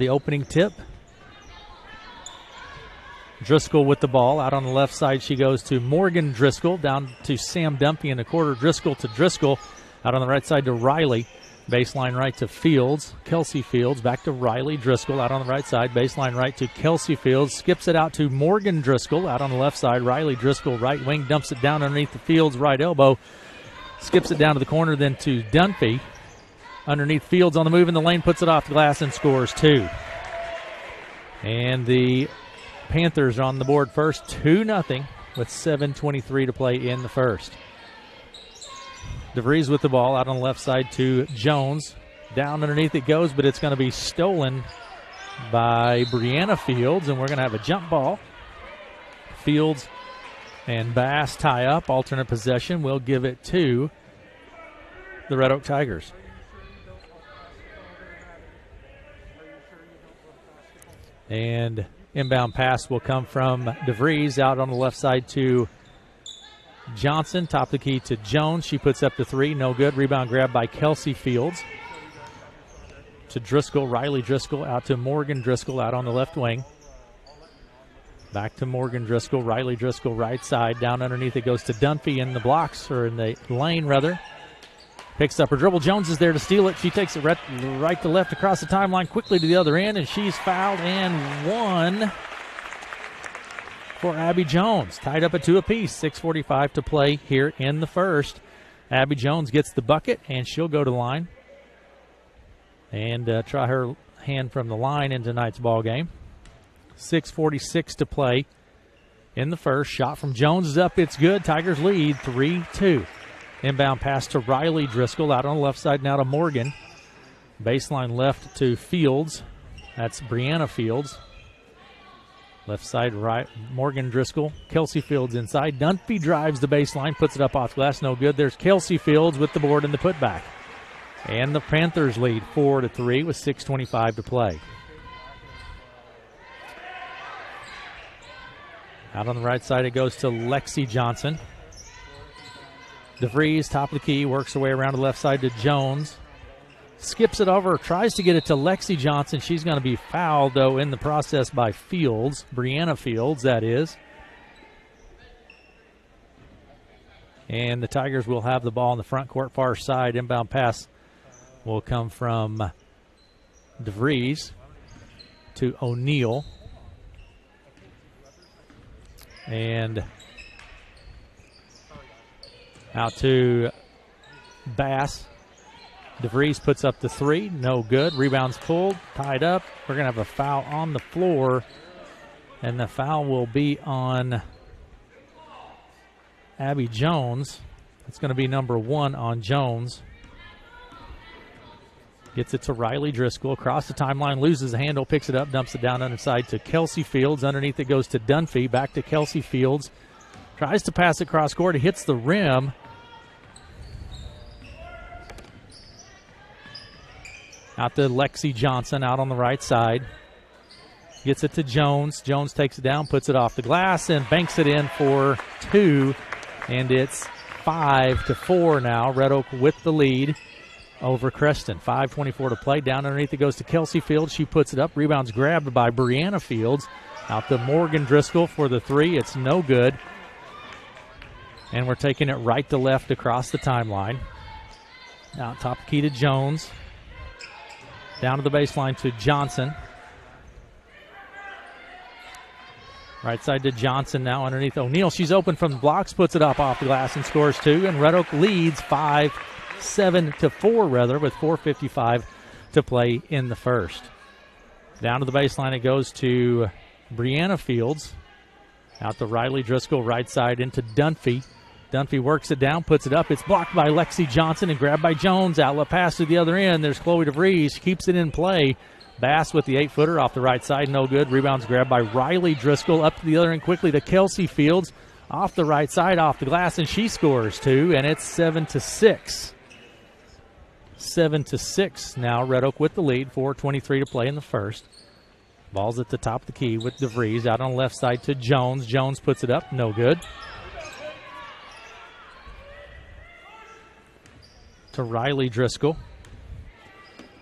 the opening tip. Driscoll with the ball. Out on the left side, she goes to Morgan Driscoll. Down to Sam Dumpy in the quarter. Driscoll to Driscoll. Out on the right side to Riley. Baseline right to Fields. Kelsey Fields. Back to Riley. Driscoll out on the right side. Baseline right to Kelsey Fields. Skips it out to Morgan Driscoll. Out on the left side. Riley Driscoll, right wing. Dumps it down underneath the Fields' right elbow. Skips it down to the corner, then to Dunphy. Underneath Fields on the move in the lane. Puts it off the glass and scores 2. And the Panthers on the board first, 2-0 with 7:23 to play in the first. DeVries with the ball out on the left side to Jones. Down underneath it goes, but it's going to be stolen by Brianna Fields, and we're going to have a jump ball. Fields and Bass tie up. Alternate possession. We'll give it to the Red Oak Tigers. And inbound pass will come from DeVries out on the left side to Johnson. Top of the key to Jones. She puts up the 3. No good. Rebound grab by Kelsey Fields. To Driscoll. Riley Driscoll out to Morgan Driscoll out on the left wing. Back to Morgan Driscoll. Riley Driscoll right side. Down underneath it goes to Dunphy in the blocks, or in the lane rather. Picks up her dribble. Jones is there to steal it. She takes it right to left across the timeline quickly to the other end, and she's fouled and 1 for Abby Jones. Tied up at 2 apiece. 6:45 to play here in the first. Abby Jones gets the bucket, and she'll go to the line and try her hand from the line in tonight's ball game. 6:46 to play in the first. Shot from Jones is up. It's good. Tigers lead 3-2. Inbound pass to Riley Driscoll out on the left side now to Morgan. Baseline left to Fields. That's Brianna Fields. Left side right, Morgan Driscoll. Kelsey Fields inside. Dunphy drives the baseline, puts it up off glass. No good. There's Kelsey Fields with the board and the putback. And the Panthers lead 4-3 with 6:25 to play. Out on the right side, it goes to Lexi Johnson. DeVries, top of the key, works her way around to the left side to Jones. Skips it over, tries to get it to Lexi Johnson. She's going to be fouled, though, in the process by Fields. Brianna Fields, that is. And the Tigers will have the ball in the front court far side. Inbound pass will come from DeVries to O'Neal. And out to Bass. DeVries puts up the 3. No good. Rebounds pulled. Tied up. We're going to have a foul on the floor. And the foul will be on Abby Jones. It's going to be number 1 on Jones. Gets it to Riley Driscoll. Across the timeline. Loses the handle. Picks it up. Dumps it down underside to Kelsey Fields. Underneath it goes to Dunphy. Back to Kelsey Fields. Tries to pass it cross court. It hits the rim. Out to Lexi Johnson out on the right side. Gets it to Jones. Jones takes it down, puts it off the glass, and banks it in for 2. And it's 5-4 now. Red Oak with the lead over Creston. 5:24 to play. Down underneath it goes to Kelsey Fields. She puts it up. Rebound's grabbed by Brianna Fields. Out to Morgan Driscoll for the 3. It's no good. And we're taking it right to left across the timeline. Out top key to Jones. Down to the baseline to Johnson. Right side to Johnson now underneath O'Neal. She's open from the blocks, puts it up off the glass and scores 2. And Red Oak leads 7-4 rather, with 4:55 to play in the first. Down to the baseline it goes to Brianna Fields. Out to Riley Driscoll, right side into Dunphy. Dunphy works it down, puts it up. It's blocked by Lexi Johnson and grabbed by Jones. Outlet pass to the other end. There's Chloe DeVries. She keeps it in play. Bass with the 8-footer off the right side. No good. Rebounds grabbed by Riley Driscoll. Up to the other end quickly to Kelsey Fields. Off the right side, off the glass, and she scores 2. And it's 7-6. 7-6 now. Red Oak with the lead. 4:23 to play in the first. Ball's at the top of the key with DeVries. Out on the left side to Jones. Jones puts it up. No good. To Riley Driscoll.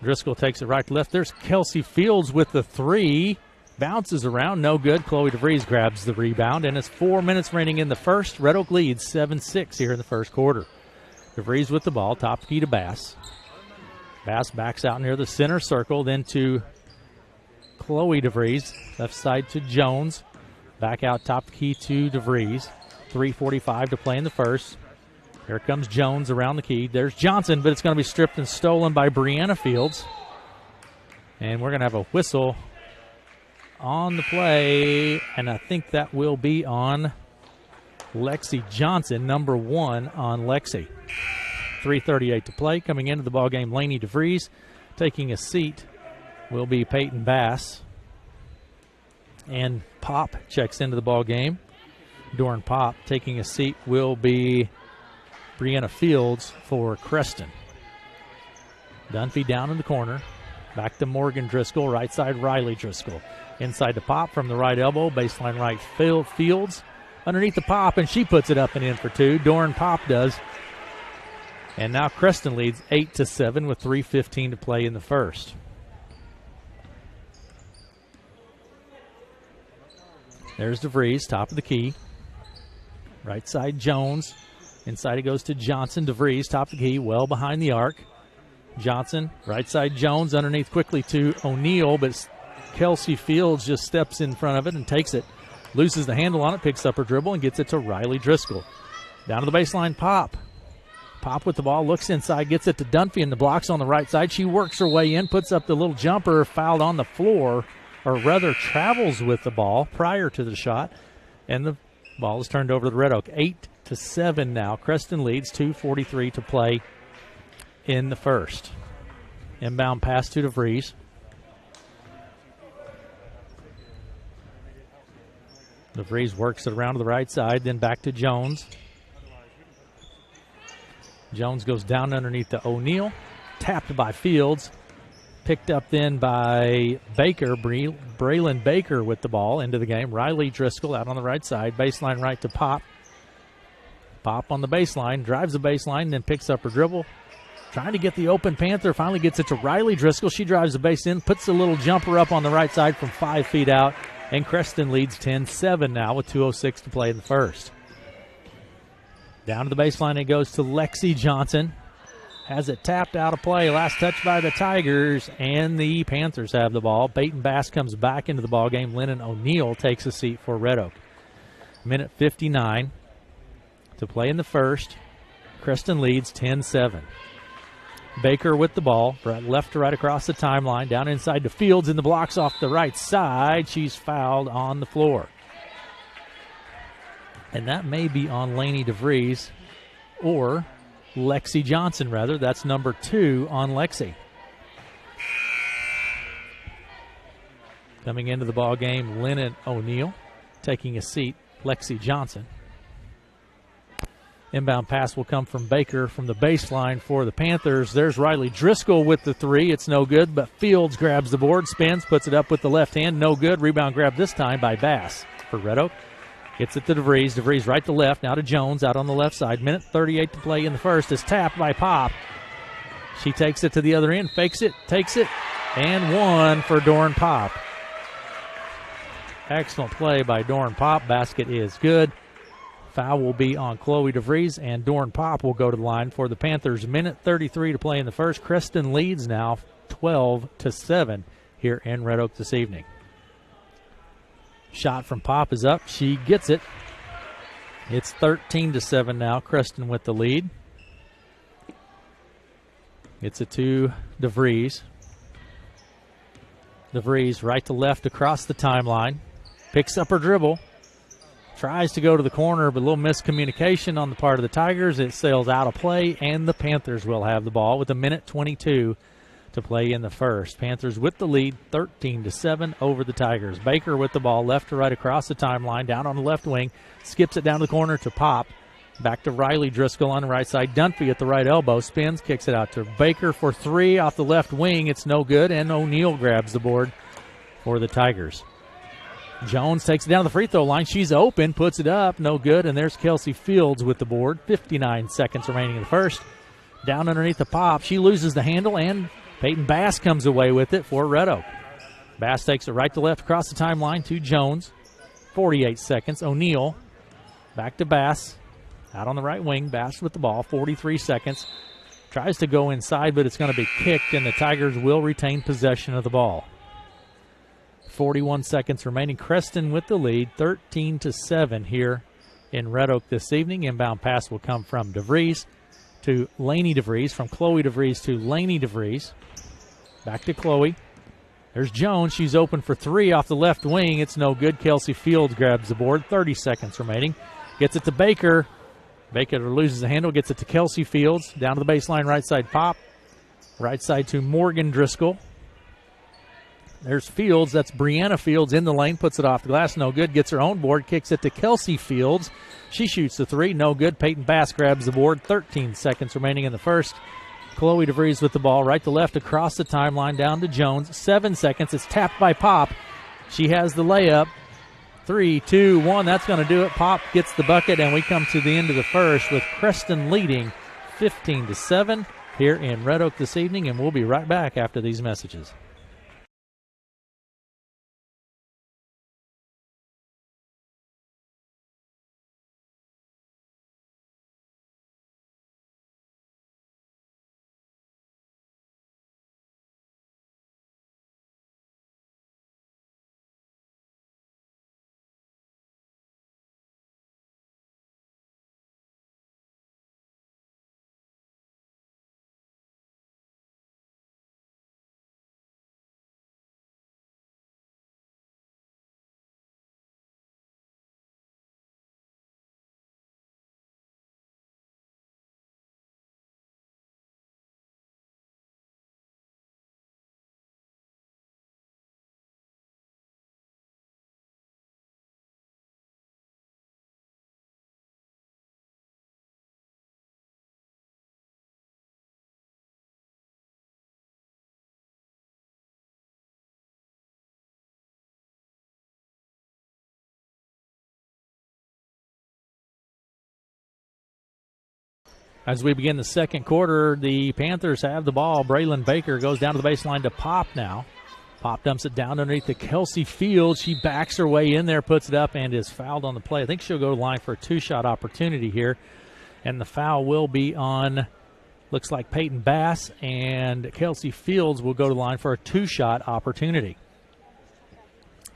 Driscoll takes it right to left. There's Kelsey Fields with the three. Bounces around, no good. Chloe DeVries grabs the rebound, and it's 4 minutes remaining in the first. Red Oak leads 7-6 here in the first quarter. DeVries with the ball, top key to Bass. Bass backs out near the center circle, then to Chloe DeVries. Left side to Jones. Back out top key to DeVries. 3:45 to play in the first. Here comes Jones around the key. There's Johnson, but it's going to be stripped and stolen by Brianna Fields. And we're going to have a whistle on the play, and I think that will be on Lexi Johnson, number 1 on Lexi. 3:38 to play. Coming into the ballgame, Lainey DeVries. Taking a seat will be Peyton Bass. And Pop checks into the ballgame. Doran Pop taking a seat will be Brianna Fields for Creston. Dunphy down in the corner. Back to Morgan Driscoll. Right side, Riley Driscoll. Inside to Pop from the right elbow. Baseline right, Fields. Underneath the Pop, and she puts it up and in for 2. Doran Pop does. And now Creston leads 8-7 with 3:15 to play in the first. There's DeVries, top of the key. Right side, Jones. Inside it goes to Johnson. DeVries, top of the key, well behind the arc. Johnson, right side, Jones. Underneath quickly to O'Neal, but Kelsey Fields just steps in front of it and takes it. Loses the handle on it, picks up her dribble, and gets it to Riley Driscoll. Down to the baseline, Pop. Pop with the ball, looks inside, gets it to Dunphy, and the block's on the right side. She works her way in, puts up the little jumper, fouled on the floor, or rather travels with the ball prior to the shot, and the ball is turned over to the Red Oak. 8-7 now. Creston leads, 2:43 to play in the first. Inbound pass to DeVries. DeVries works it around to the right side, then back to Jones. Jones goes down underneath to O'Neal. Tapped by Fields. Picked up then by Baker. Braylon Baker with the ball into the game. Riley Driscoll out on the right side. Baseline right to Pop. Pop on the baseline. Drives the baseline, then picks up her dribble. Trying to get the open Panther. Finally gets it to Riley Driscoll. She drives the base in. Puts a little jumper up on the right side from 5 feet out. And Creston leads 10-7 now with 2:06 to play in the first. Down to the baseline it goes to Lexi Johnson. Has it tapped out of play. Last touch by the Tigers, and the Panthers have the ball. Peyton Bass comes back into the ballgame. Lennon O'Neal takes a seat for Red Oak. Minute 59 to play in the first. Creston leads 10-7. Baker with the ball, left to right across the timeline, down inside to Fields, and the blocks off the right side. She's fouled on the floor. And that may be on Lainey DeVries, or Lexi Johnson, rather. That's number 2 on Lexi. Coming into the ball game, Lennon O'Neal. Taking a seat, Lexi Johnson. Inbound pass will come from Baker from the baseline for the Panthers. There's Riley Driscoll with the 3. It's no good, but Fields grabs the board, spins, puts it up with the left hand. No good. Rebound grab this time by Bass for Red Oak. Gets it to DeVries. DeVries right to left. Now to Jones out on the left side. Minute 38 to play in the first. Is tapped by Pop. She takes it to the other end, fakes it, takes it, and 1 for Doran Pop. Excellent play by Doran Pop. Basket is good. Foul will be on Chloe DeVries, and Doran Pop will go to the line for the Panthers. Minute 33 to play in the first. Creston leads now 12-7 here in Red Oak this evening. Shot from Pop is up. She gets it. It's 13-7 now. Creston with the lead. Gets it to DeVries. DeVries right to left across the timeline. Picks up her dribble. Tries to go to the corner, but a little miscommunication on the part of the Tigers. It sails out of play, and the Panthers will have the ball with a minute 22 to play in the first. Panthers with the lead, 13-7 over the Tigers. Baker with the ball, left to right across the timeline, down on the left wing. Skips it down to the corner to Pop. Back to Riley Driscoll on the right side. Dunphy at the right elbow. Spins, kicks it out to Baker for 3 off the left wing. It's no good, and O'Neal grabs the board for the Tigers. Jones takes it down the free throw line. She's open, puts it up, no good, and there's Kelsey Fields with the board. 59 seconds remaining in the first. Down underneath the Pop. She loses the handle, and Peyton Bass comes away with it for Red Oak. Bass takes it right to left across the timeline to Jones. 48 seconds. O'Neal back to Bass. Out on the right wing. Bass with the ball. 43 seconds. Tries to go inside, but it's going to be kicked, and the Tigers will retain possession of the ball. 41 seconds remaining. Creston with the lead, 13-7 here in Red Oak this evening. Inbound pass will come from DeVries to Laney DeVries, from Chloe DeVries to Laney DeVries. Back to Chloe. There's Jones. She's open for three off the left wing. It's no good. Kelsey Fields grabs the board. 30 seconds remaining. Gets it to Baker. Baker loses the handle. Gets it to Kelsey Fields. Down to the baseline, right side pop. Right side to Morgan Driscoll. There's Fields. That's Brianna Fields in the lane. Puts it off the glass. No good. Gets her own board. Kicks it to Kelsey Fields. She shoots the three. No good. Peyton Bass grabs the board. 13 seconds remaining in the first. Chloe DeVries with the ball. Right to left across the timeline down to Jones. 7 seconds. It's tapped by Pop. She has the layup. 3, 2, 1. That's going to do it. Pop gets the bucket, and we come to the end of the first with Creston leading 15-7 here in Red Oak this evening, and we'll be right back after these messages. As we begin the second quarter, the Panthers have the ball. Braylon Baker goes down to the baseline to Pop now. Pop dumps it down underneath to Kelsey Fields. She backs her way in there, puts it up, and is fouled on the play. I think she'll go to the line for a two-shot opportunity here. And the foul will be on, looks like Peyton Bass, and Kelsey Fields will go to the line for a two-shot opportunity.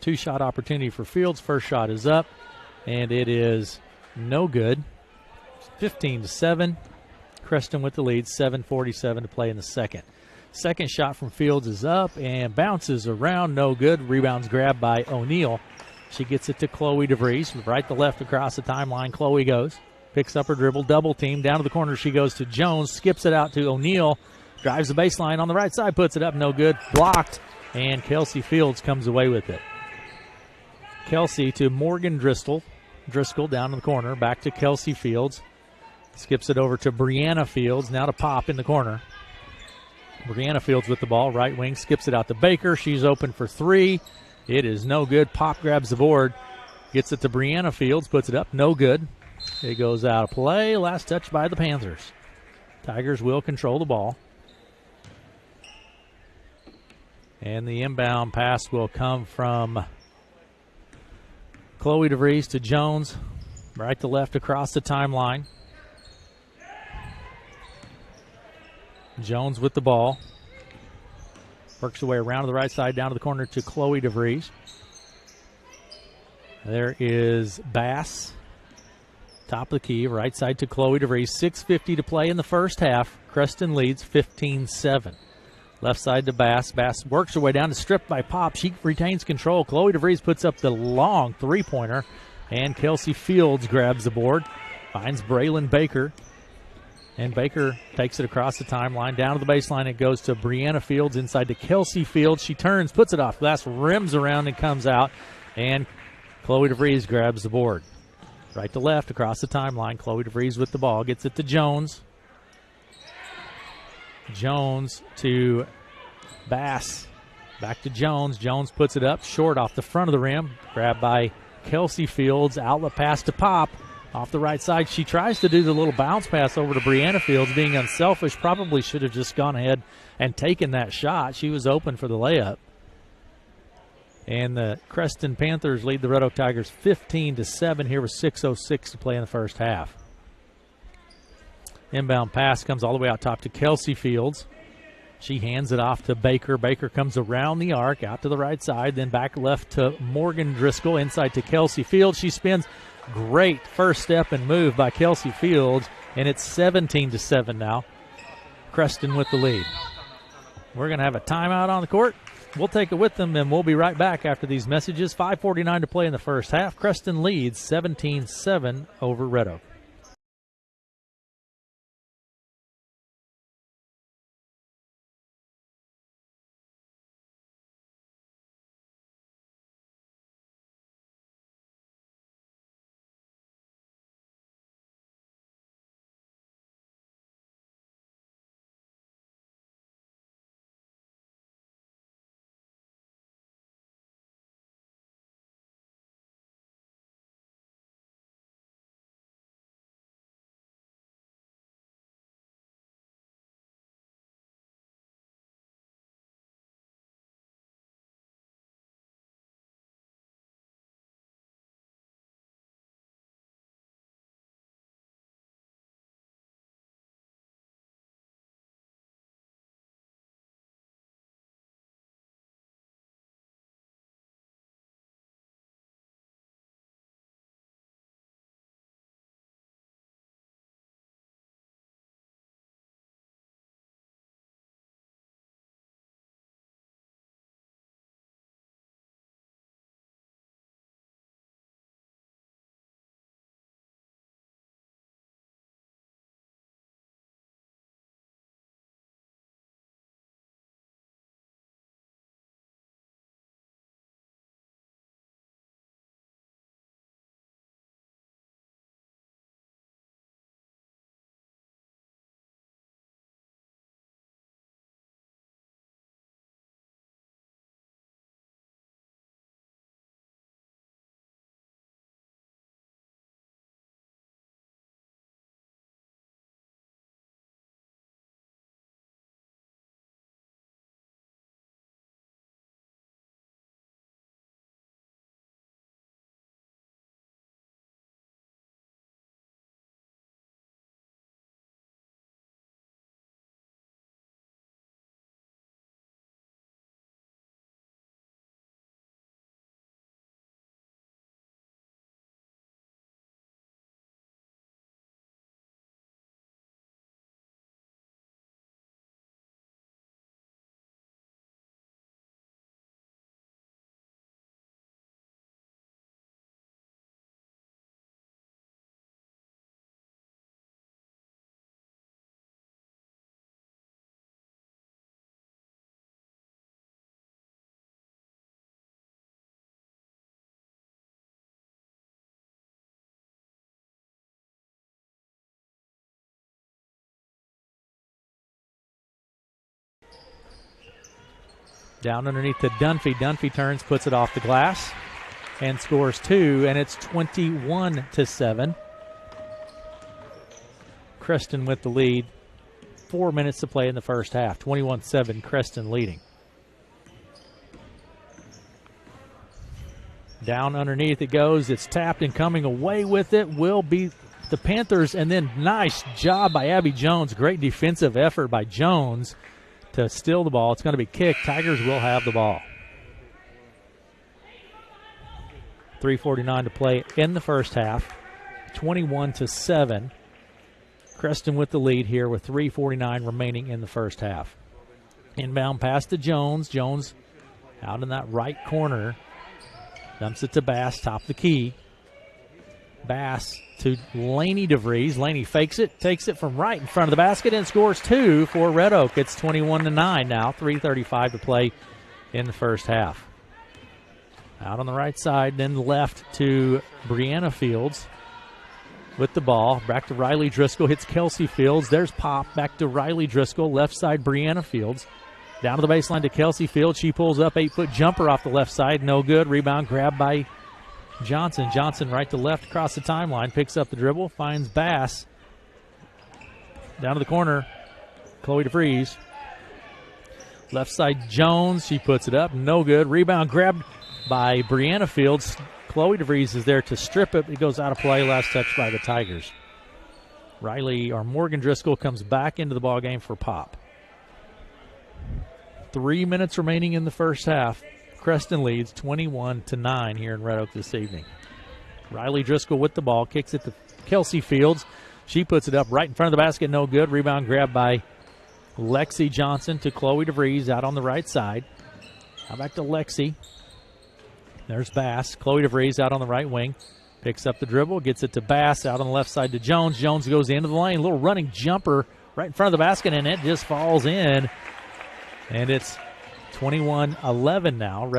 Two-shot opportunity for Fields. First shot is up, and it is no good. 15-7. Creston with the lead, 7:47 to play in the second. Second shot from Fields is up and bounces around, no good. Rebounds grabbed by O'Neal. She gets it to Chloe DeVries, right to left across the timeline. Chloe goes, picks up her dribble, double team. Down to the corner she goes to Jones, skips it out to O'Neal, drives the baseline on the right side, puts it up, no good. Blocked, and Kelsey Fields comes away with it. Kelsey to Morgan Driscoll down in the corner, back to Kelsey Fields. Skips it over to Brianna Fields, now to Pop in the corner. Brianna Fields with the ball, right wing, skips it out to Baker. She's open for three. It is no good. Pop grabs the board, gets it to Brianna Fields, puts it up, no good. It goes out of play. Last touch by the Panthers. Tigers will control the ball. And the inbound pass will come from Chloe DeVries to Jones, right to left across the timeline. Jones with the ball. Works her way around to the right side, down to the corner to Chloe DeVries. There is Bass. Top of the key, right side to Chloe DeVries. 6:50 to play in the first half. Creston leads 15-7. Left side to Bass. Bass works her way down to stripped by Pop. She retains control. Chloe DeVries puts up the long three-pointer, and Kelsey Fields grabs the board. Finds Braylon Baker. And Baker takes it across the timeline. Down to the baseline, it goes to Brianna Fields, inside to Kelsey Fields. She turns, puts it off glass, rims around and comes out. And Chloe DeVries grabs the board. Right to left across the timeline. Chloe DeVries with the ball. Gets it to Jones. Jones to Bass. Back to Jones. Jones puts it up short off the front of the rim. Grabbed by Kelsey Fields. Outlet pass to Pop. Off the right side, she tries to do the little bounce pass over to Brianna Fields, being unselfish. Probably should have just gone ahead and taken that shot. She was open for the layup. And the Creston Panthers lead the Red Oak Tigers 15-7 here with 6:06 to play in the first half. Inbound pass comes all the way out top to Kelsey Fields. She hands it off to Baker. Baker comes around the arc, out to the right side, then back left to Morgan Driscoll, inside to Kelsey Fields. She spins. Great first step and move by Kelsey Fields, and it's 17-7 now. Creston with the lead. We're going to have a timeout on the court. We'll take it with them, and we'll be right back after these messages. 5:49 to play in the first half. Creston leads 17-7 over Red Oak. Down underneath to Dunphy. Dunphy turns, puts it off the glass, and scores two, and it's 21-7. Creston with the lead. 4 minutes to play in the first half. 21-7, Creston leading. Down underneath it goes. It's tapped, and coming away with it will be the Panthers, and then nice job by Abby Jones. Great defensive effort by Jones to steal the ball. It's going to be kicked. Tigers will have the ball. 3:49 to play in the first half. 21-7. Creston with the lead here with 3:49 remaining in the first half. Inbound pass to Jones. Jones out in that right corner. Dumps it to Bass, top of the key. Bass to Laney DeVries. Laney fakes it, takes it from right in front of the basket, and scores two for Red Oak. It's 21-9 now. 3:35 to play in the first half. Out on the right side, then left to Brianna Fields with the ball. Back to Riley Driscoll, hits Kelsey Fields. There's Pop, back to Riley Driscoll. Left side, Brianna Fields. Down to the baseline to Kelsey Fields. She pulls up, 8-foot jumper off the left side. No good. Rebound grabbed by Johnson. Johnson right to left across the timeline. Picks up the dribble. Finds Bass. Down to the corner. Chloe DeVries. Left side Jones. She puts it up. No good. Rebound grabbed by Brianna Fields. Chloe DeVries is there to strip it. It goes out of play. Last touch by the Tigers. Morgan Driscoll comes back into the ball game for Pop. 3 minutes remaining in the first half. Creston leads 21-9 here in Red Oak this evening. Riley Driscoll with the ball. Kicks it to Kelsey Fields. She puts it up right in front of the basket. No good. Rebound grabbed by Lexi Johnson to Chloe DeVries out on the right side. Now back to Lexi. There's Bass. Chloe DeVries out on the right wing. Picks up the dribble. Gets it to Bass out on the left side to Jones. Jones goes into the lane. A little running jumper right in front of the basket, and it just falls in. And it's 21-11 now.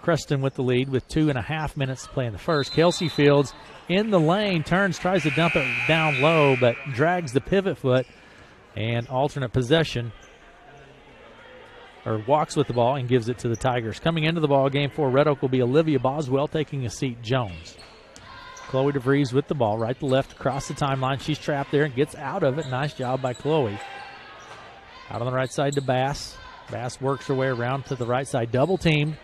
Creston with the lead with 2.5 minutes to play in the first. Kelsey Fields in the lane, turns, tries to dump it down low, but drags the pivot foot, and alternate possession, or walks with the ball and gives it to the Tigers. Coming into the ball game for Red Oak will be Olivia Boswell, taking a seat Jones. Chloe DeVries with the ball, right to left across the timeline. She's trapped there and gets out of it. Nice job by Chloe. Out on the right side to Bass. Bass works her way around to the right side, double teamed.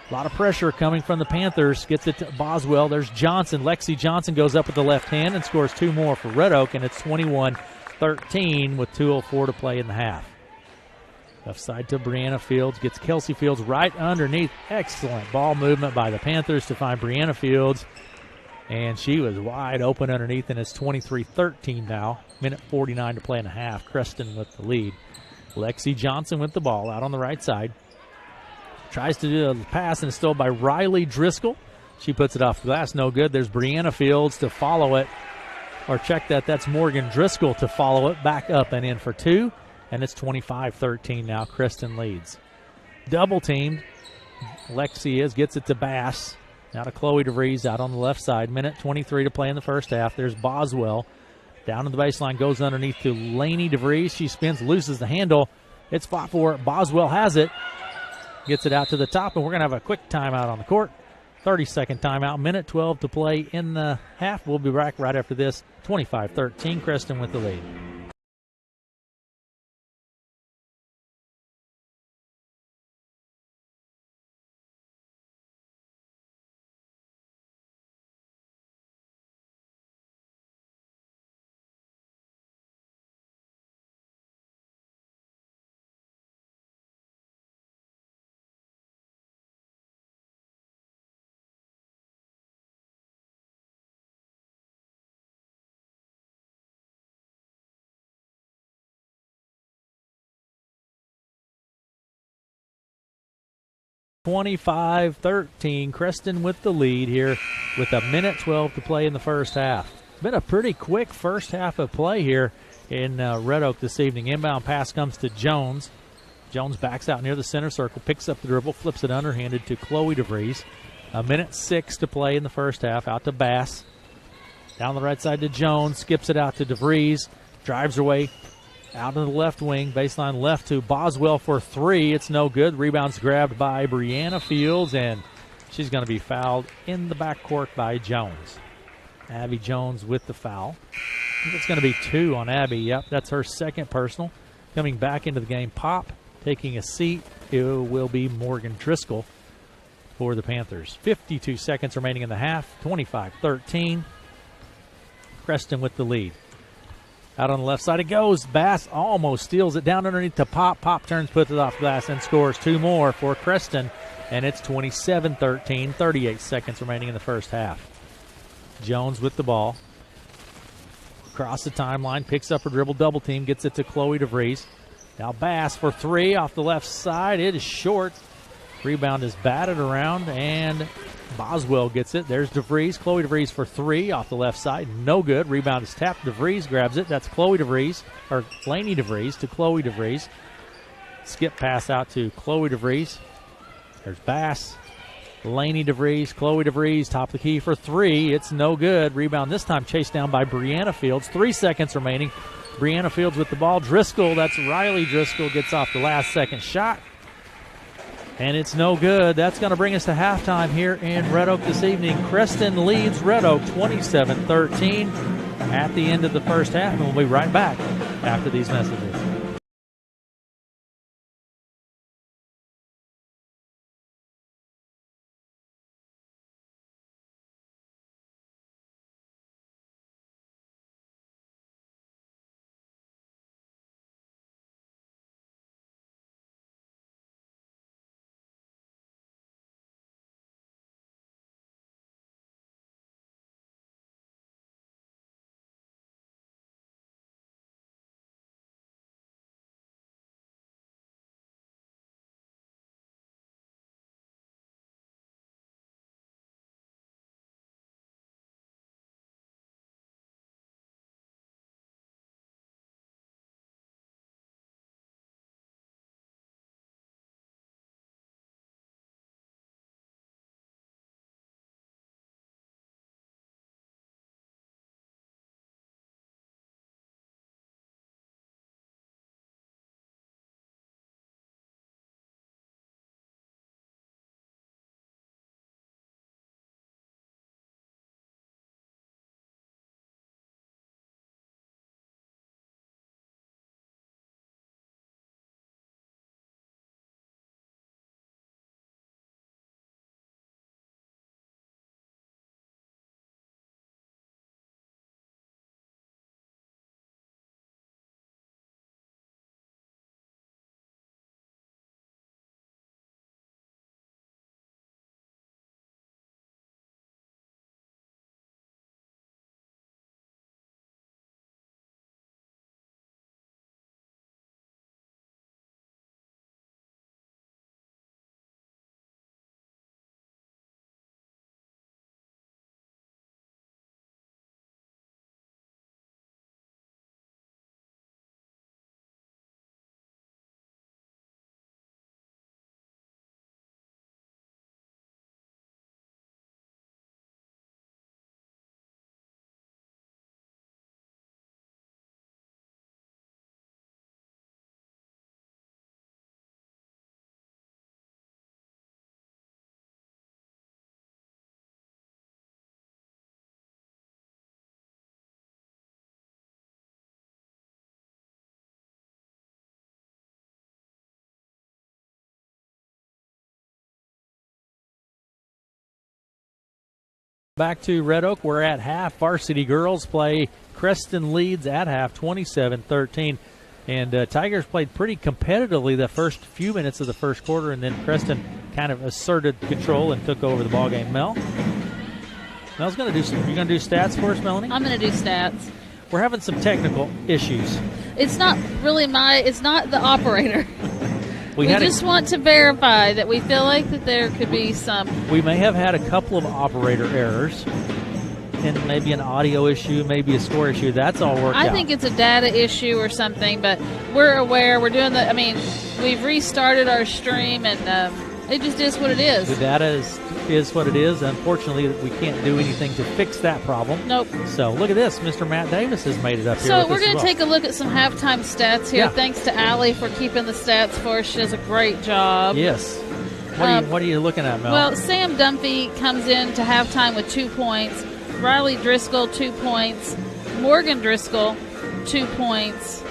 A lot of pressure coming from the Panthers. Gets it to Boswell. There's Johnson. Lexi Johnson goes up with the left hand and scores 2 more for Red Oak, and it's 21-13 with 2:04 to play in the half. Left side to Brianna Fields. Gets Kelsey Fields right underneath. Excellent ball movement by the Panthers to find Brianna Fields, and she was wide open underneath, and it's 23-13 now. Minute 49 to play in the half. Creston with the lead. Lexi Johnson with the ball out on the right side. Tries to do a pass, and it's still by Riley Driscoll. She puts it off the glass. No good. There's Brianna Fields to follow it. Or check that. That's Morgan Driscoll to follow it. Back up and in for 2. And it's 25-13 now. Creston leads. Double teamed. Lexi gets it to Bass. Now to Chloe DeVries out on the left side. Minute 23 to play in the first half. There's Boswell. Down to the baseline, goes underneath to Lainey DeVries. She spins, loses the handle. It's fought for. Boswell has it. Gets it out to the top, and we're going to have a quick timeout on the court. 30-second timeout. Minute 12 to play in the half. We'll be back right after this. 25-13, Creston with the lead. (25-13), Creston with the lead here with a minute 12 to play in the first half. It's been a pretty quick first half of play here in Red Oak this evening. Inbound pass comes to Jones. Jones backs out near the center circle, picks up the dribble, flips it underhanded to Chloe DeVries. A minute 6 to play in the first half. Out to Bass. Down the right side to Jones, skips it out to DeVries, drives her way out of the left wing, baseline left to Boswell for 3. It's no good. Rebound's grabbed by Brianna Fields, and she's going to be fouled in the backcourt by Jones. Abby Jones with the foul. I think it's going to be 2 on Abby. Yep, that's her second personal. Coming back into the game, Pop taking a seat. It will be Morgan Driscoll for the Panthers. 52 seconds remaining in the half. 25-13. Creston with the lead. Out on the left side it goes. Bass almost steals it down underneath to Pop. Pop turns, puts it off glass, and scores 2 more for Creston. And it's 27-13, 38 seconds remaining in the first half. Jones with the ball. Across the timeline, picks up her dribble, double team, gets it to Chloe DeVries. Now Bass for 3 off the left side. It is short. Rebound is batted around, and Boswell gets it. There's DeVries. Chloe DeVries for 3 off the left side. No good. Rebound is tapped. DeVries grabs it. That's Chloe DeVries, or Lainey DeVries to Chloe DeVries. Skip pass out to Chloe DeVries. There's Bass. Lainey DeVries, Chloe DeVries, top of the key for 3. It's no good. Rebound this time chased down by Brianna Fields. 3 seconds remaining. Brianna Fields with the ball. Driscoll, that's Riley Driscoll, gets off the last second shot. And it's no good. That's going to bring us to halftime here in Red Oak this evening. Creston leads Red Oak 27-13 at the end of the first half, and we'll be right back after these messages. Back to Red Oak. We're at half. Varsity girls play. Creston leads at half 27-13. And Tigers played pretty competitively the first few minutes of the first quarter, and then Creston kind of asserted control and took over the ballgame. Mel's going to do some. You're going to do stats for us, Melanie? I'm going to do stats. We're having some technical issues. It's not really it's not the operator. We just want to verify that we feel like that there could be some. We may have had a couple of operator errors and maybe an audio issue, maybe a score issue. That's all worked out. I think it's a data issue or something, but we're aware. We're doing we've restarted our stream, and it just is what it is. The data is what it is. Unfortunately, we can't do anything to fix that problem. Nope. So look at this. Mr. Matt Davis has made it up here. So we're going to take a look at some halftime stats here. Yeah. Thanks to Allie for keeping the stats for us. She does a great job. Yes. What are you looking at, Mel? Well, Sam Dunphy comes in to halftime with 2 points. Riley Driscoll, 2 points. Morgan Driscoll, 2 points.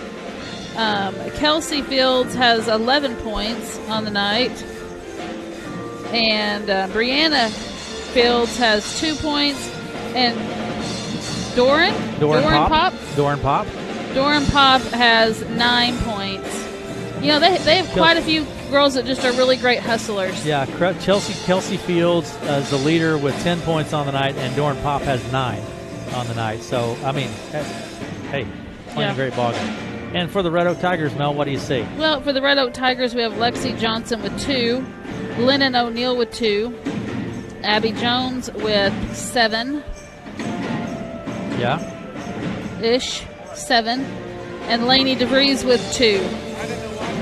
Kelsey Fields has 11 points on the night. And Brianna Fields has 2 points. And Doran Pop has 9 points. You know, they have quite a few girls that just are really great hustlers. Yeah, Kelsey Fields is the leader with 10 points on the night, and Doran Pop has 9 on the night. So, I mean, hey, playing a great ball game. And for the Red Oak Tigers, Mel, what do you see? Well, for the Red Oak Tigers, we have Lexi Johnson with 2, Lennon O'Neill with 2, Abby Jones with 7. Yeah. 7. And Lainey DeVries with 2.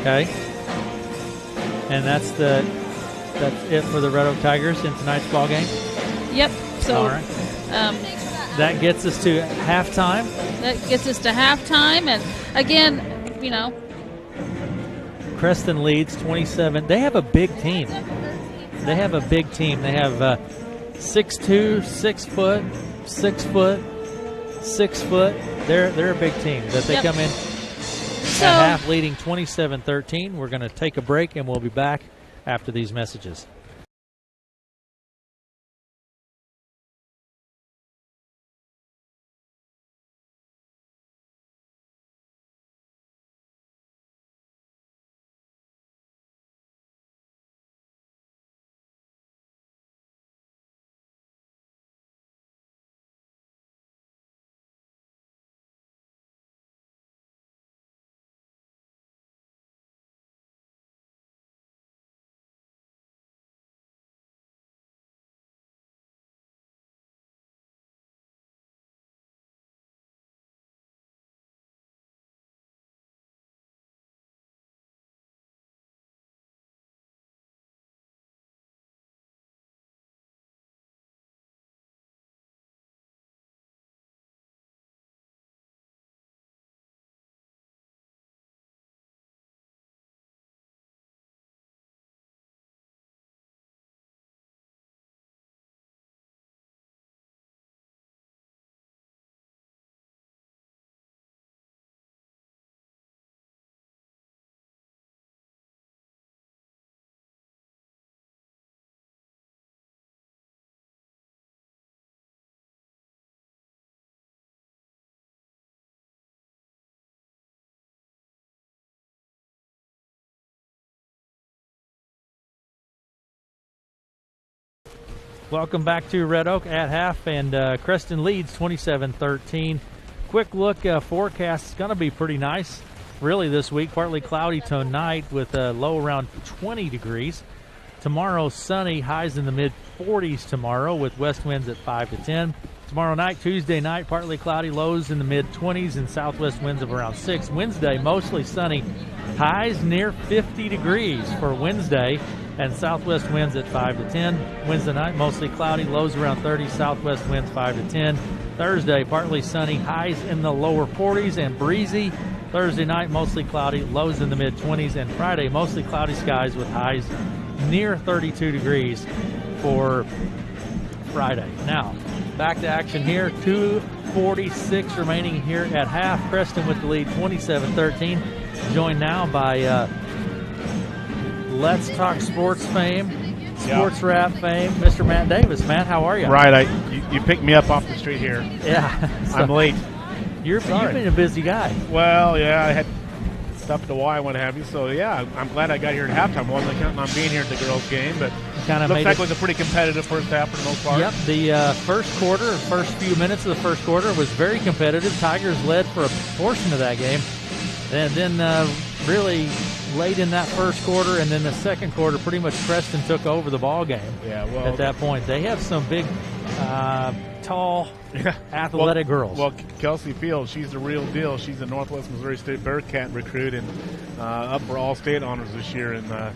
Okay. And that's it for the Red Oak Tigers in tonight's ball game? Yep. So all right. That gets us to halftime. And again, Creston leads 27. They have a big team. They have 6'2", 6 foot, 6 foot, 6 foot. They're a big team that they come in at half leading 27-13. We're going to take a break, and we'll be back after these messages. Welcome back to Red Oak at half, and Creston leads 27-13. Quick look, forecast is going to be pretty nice really this week. Partly cloudy tonight with a low around 20 degrees. Tomorrow sunny, highs in the mid-40s tomorrow with west winds at 5 to 10. Tomorrow night, Tuesday night, partly cloudy, lows in the mid-20s and southwest winds of around 6. Wednesday, mostly sunny, highs near 50 degrees for Wednesday, and southwest winds at 5 to 10. Wednesday night, mostly cloudy, lows around 30, southwest winds 5 to 10. Thursday, partly sunny, highs in the lower 40s and breezy. Thursday night, mostly cloudy, lows in the mid-20s. And Friday, mostly cloudy skies with highs near 32 degrees for Friday. Now, back to action here. 2:46 remaining here at half. Creston with the lead, 27-13. Joined now by Let's Talk Sports fame, sports rap fame, Mr. Matt Davis. Matt, how are you? Right. You picked me up off the street here. Yeah. So I'm late. You've been a busy guy. Well, yeah, I had stuff to why and what have you. So, yeah, I'm glad I got here at halftime. Wasn't counting on being here at the girls' game, but looks like it was a pretty competitive first half for the most part. Yep, the first few minutes of the first quarter was very competitive. Tigers led for a portion of that game. And then really late in that first quarter and then the second quarter, pretty much Creston took over the ball game. Yeah, well, at that point. They have some big, tall, athletic girls. Well, Kelsey Fields, she's the real deal. She's a Northwest Missouri State Bearcat recruit and up for all state honors this year. And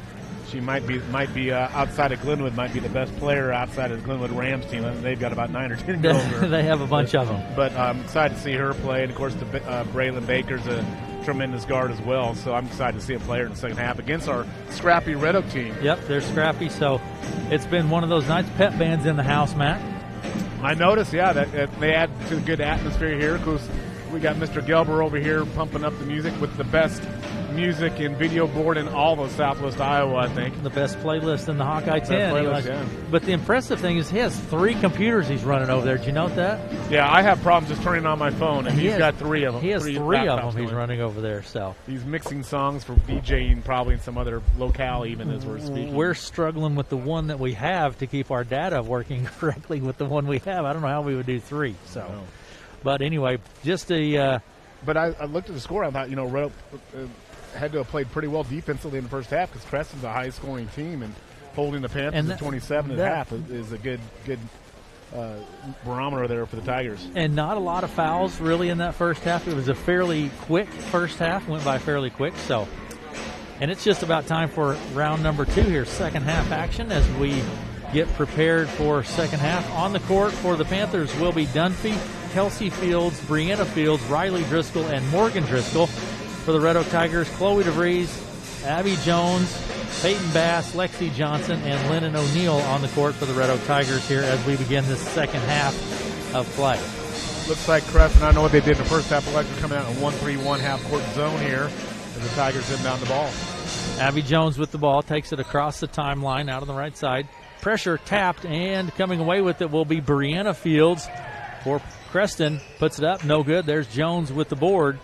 she might be outside of Glenwood, might be the best player outside of the Glenwood Rams team. They've got about 9 or 10 girls. They have a bunch of them. But I'm excited to see her play. And, of course, Braylon Baker's a tremendous guard as well. So I'm excited to see a player in the second half against our scrappy Red Oak team. Yep, they're scrappy. So it's been one of those nights. Pep band's in the house, Matt. I noticed, that they add to the good atmosphere here. Of course, we got Mr. Gelber over here pumping up the music with the best music and video board in all of Southwest Iowa, I think. The best playlist in the Hawkeye 10. Playlist, But the impressive thing is he has 3 computers he's running over there. Did you note that? Yeah, I have problems just turning on my phone, and he's got 3 of them. He has 3 of them he's running over there. So he's mixing songs for DJing probably in some other locale even as we're speaking. We're struggling with the one that we have to keep our data working correctly with the one we have. I don't know how we would do 3. So, But anyway, just a but I looked at the score. I thought, Red Oak had to have played pretty well defensively in the first half because Creston's a high-scoring team, and holding the Panthers at 27 at half is a good barometer there for the Tigers. And not a lot of fouls really in that first half. It was a fairly quick first half, went by fairly quick. So, and it's just about time for round number 2 here, second half action as we get prepared for second half. On the court for the Panthers will be Dunphy, Kelsey Fields, Brianna Fields, Riley Driscoll, and Morgan Driscoll. For the Red Oak Tigers, Chloe DeVries, Abby Jones, Peyton Bass, Lexi Johnson, and Lennon O'Neill on the court for the Red Oak Tigers here as we begin this second half of play. Looks like Creston, I don't know what they did in the first half, but like they're coming out in a 1-3-1 half-court zone here as the Tigers inbound the ball. Abby Jones with the ball, takes it across the timeline out on the right side. Pressure tapped, and coming away with it will be Brianna Fields for Creston. Puts it up, no good. There's Jones with the board.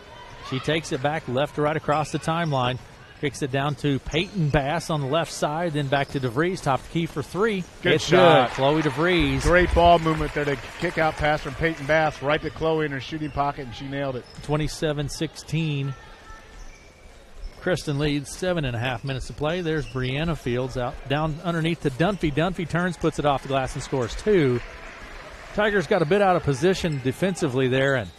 She takes it back left to right across the timeline. Kicks it down to Peyton Bass on the left side, then back to DeVries. Top of the key for three. Good shot. Good. Chloe DeVries. Great ball movement there to kick out pass from Peyton Bass right to Chloe in her shooting pocket, and she nailed it. 27-16. Creston leads 7.5 minutes to play. There's Brianna Fields out down underneath to Dunphy. Dunphy turns, puts it off the glass, and scores two. Tigers got a bit out of position defensively there, and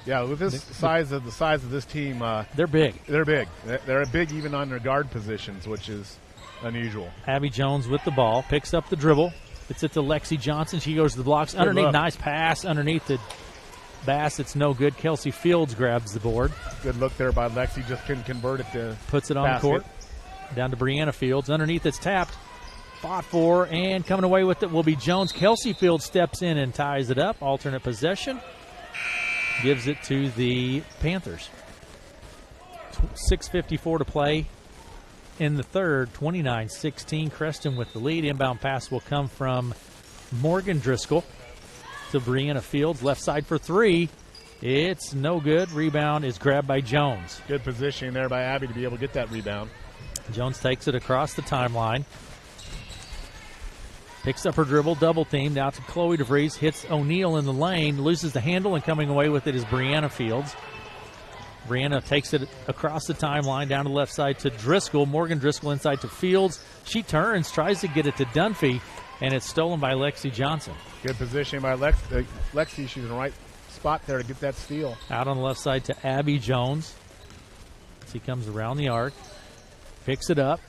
yeah, with this the size of this team, they're big. They're big. They're big even on their guard positions, which is unusual. Abby Jones with the ball, picks up the dribble. It's it to Lexi Johnson. She goes to the blocks. Underneath, look. Nice pass underneath the Bass. It's no good. Kelsey Fields grabs the board. Good look there by Lexi. Just couldn't convert it to puts it on basket. the court. Down to Brianna Fields. Underneath, it's tapped. Fought for, and coming away with it will be Jones. Kelsey Fields steps in and ties it up. Alternate possession. Gives it to the Panthers. 6:54 to play in the third. 29-16. Creston with the lead. Inbound pass will come from Morgan Driscoll to Brianna Fields. Left side for three. It's no good. Rebound is grabbed by Jones. Good positioning there by Abby to be able to get that rebound. Jones takes it across the timeline. Picks up her dribble, double teamed out to Chloe DeVries, hits O'Neill in the lane, loses the handle, and coming away with it is Brianna Fields. Brianna takes it across the timeline down to the left side to Driscoll. Morgan Driscoll inside to Fields. She turns, tries to get it to Dunphy, and it's stolen by Lexi Johnson. Good positioning by Lexi. She's in the right spot there to get that steal. Out on the left side to Abby Jones. She comes around the arc, picks it up.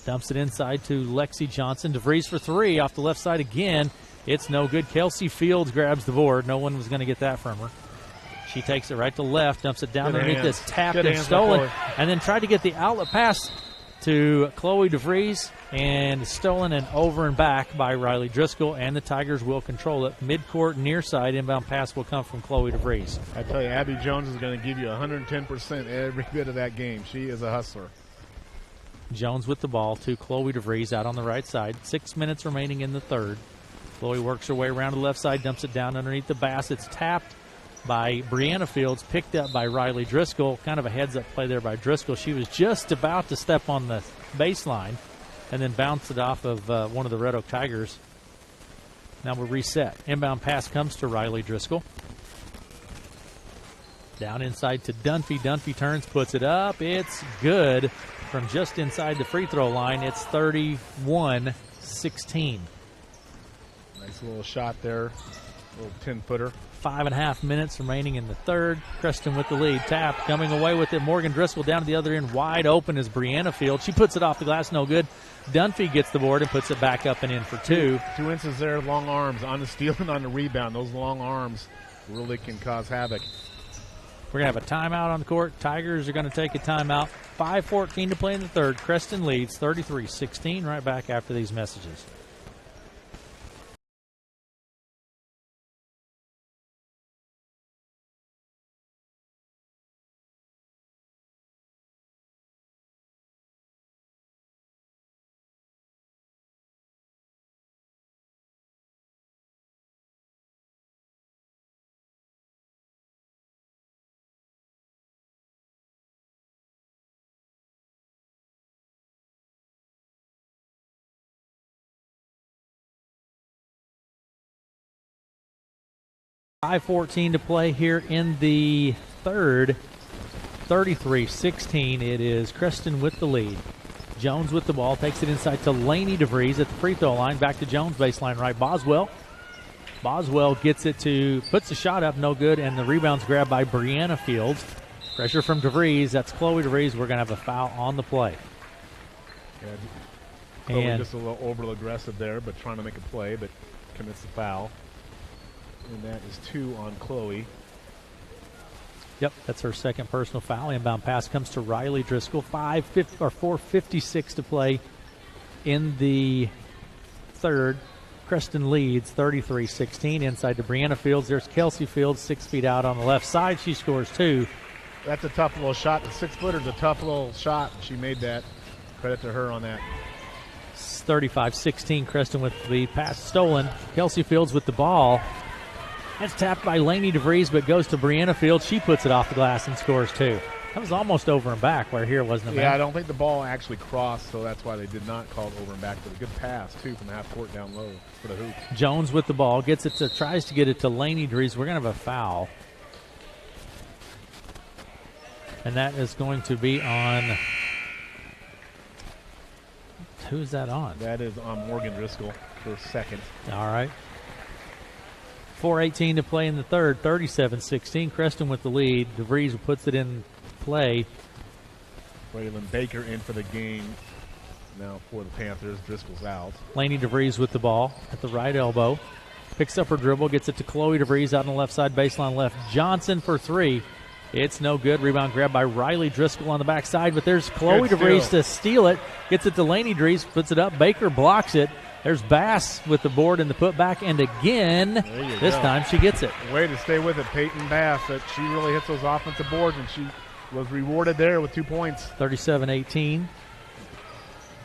Dumps it inside to Lexi Johnson. DeVries for three off the left side again. It's no good. Kelsey Fields grabs the board. No one was going to get that from her. She takes it right to left, dumps it down underneath this, tapped and stolen, and then tried to get the outlet pass to Chloe DeVries, and stolen and over and back by Riley Driscoll, and the Tigers will control it. Midcourt near side, inbound pass will come from Chloe DeVries. I tell you, Abby Jones is going to give you 110% every bit of that game. She is a hustler. Jones with the ball to Chloe DeVries out on the right side. 6 minutes remaining in the third. Chloe works her way around to the left side, dumps it down underneath the Bass. It's tapped by Brianna Fields, picked up by Riley Driscoll. Kind of a heads-up play there by Driscoll. She was just about to step on the baseline and then bounce it off of one of the Red Oak Tigers. Now we'll reset. Inbound pass comes to Riley Driscoll. Down inside to Dunphy. Dunphy turns, puts it up. It's good from just inside the free throw line. It's 31-16. Nice little shot there. Little 10-footer. 5.5 minutes remaining in the third. Creston with the lead. Tap coming away with it. Morgan Driscoll down to the other end. Wide open is Brianna Field. She puts it off the glass. No good. Dunphy gets the board and puts it back up and in for two. 2 inches there. Long arms on the steal and on the rebound. Those long arms really can cause havoc. We're going to have a timeout on the court. Tigers are going to take a timeout. 5:14 to play in the third. Creston leads 33-16. Right back after these messages. .5:14 to play here in the third. 33-16. It is Creston with the lead. Jones with the ball. Takes it inside to Laney DeVries at the free throw line. Back to Jones, baseline right. Boswell gets it to, puts the shot up, no good, and the rebound's grabbed by Brianna Fields. Pressure from DeVries. That's Chloe DeVries. We're going to have a foul on the play. Yeah, Chloe just a little overly aggressive there, but trying to make a play, but commits the foul. And that is 2 on Chloe. Yep, that's her second personal foul. Inbound pass comes to Riley Driscoll. 4:56 to play in the third. Creston leads 33-16. Inside to Brianna Fields. There's Kelsey Fields, 6 feet out on the left side. She scores 2. That's a tough little shot. The 6-footer's a tough little shot. She made that. Credit to her on that. 35-16. Creston with the pass stolen. Kelsey Fields with the ball. That's tapped by Lainey DeVries, but goes to Brianna Fields. She puts it off the glass and scores 2. That was almost over and back, where here wasn't a Yeah, I don't think the ball actually crossed, so that's why they did not call it over and back. But a good pass, too, from half court down low for the hoop. Jones with the ball, tries to get it to Lainey DeVries. We're going to have a foul. And that is going to be on, who's that on? That is on Morgan Driscoll for second. All right. 4:18 to play in the third, 37-16. Creston with the lead. DeVries puts it in play. Braylon Baker in for the game now for the Panthers. Driscoll's out. Lainey DeVries with the ball at the right elbow. Picks up her dribble, gets it to Chloe DeVries out on the left side, baseline left. Johnson for 3. It's no good. Rebound grab by Riley Driscoll on the backside, but there's Chloe DeVries to steal it. Gets it to Lainey DeVries, puts it up. Baker blocks it. There's Bass with the board and the putback, and again, this time she gets it. Way to stay with it, Peyton Bass. That she really hits those offensive boards, and she was rewarded there with 2 points. 37-18.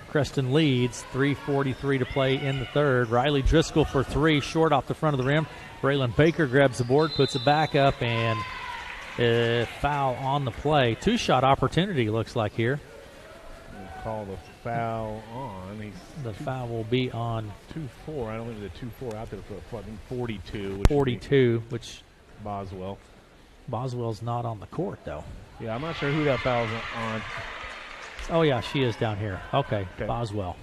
Creston leads, 3:43 to play in the third. Riley Driscoll for 3, short off the front of the rim. Braylon Baker grabs the board, puts it back up, and a foul on the play. 2-shot opportunity looks like here. We'll call the foul on. The foul will be on 2-4. I don't think there's a 2-4 out there for a fucking 42. 42, which Boswell. Boswell's not on the court, though. Yeah, I'm not sure who that foul's on. Oh, yeah, she is down here. Okay. Boswell.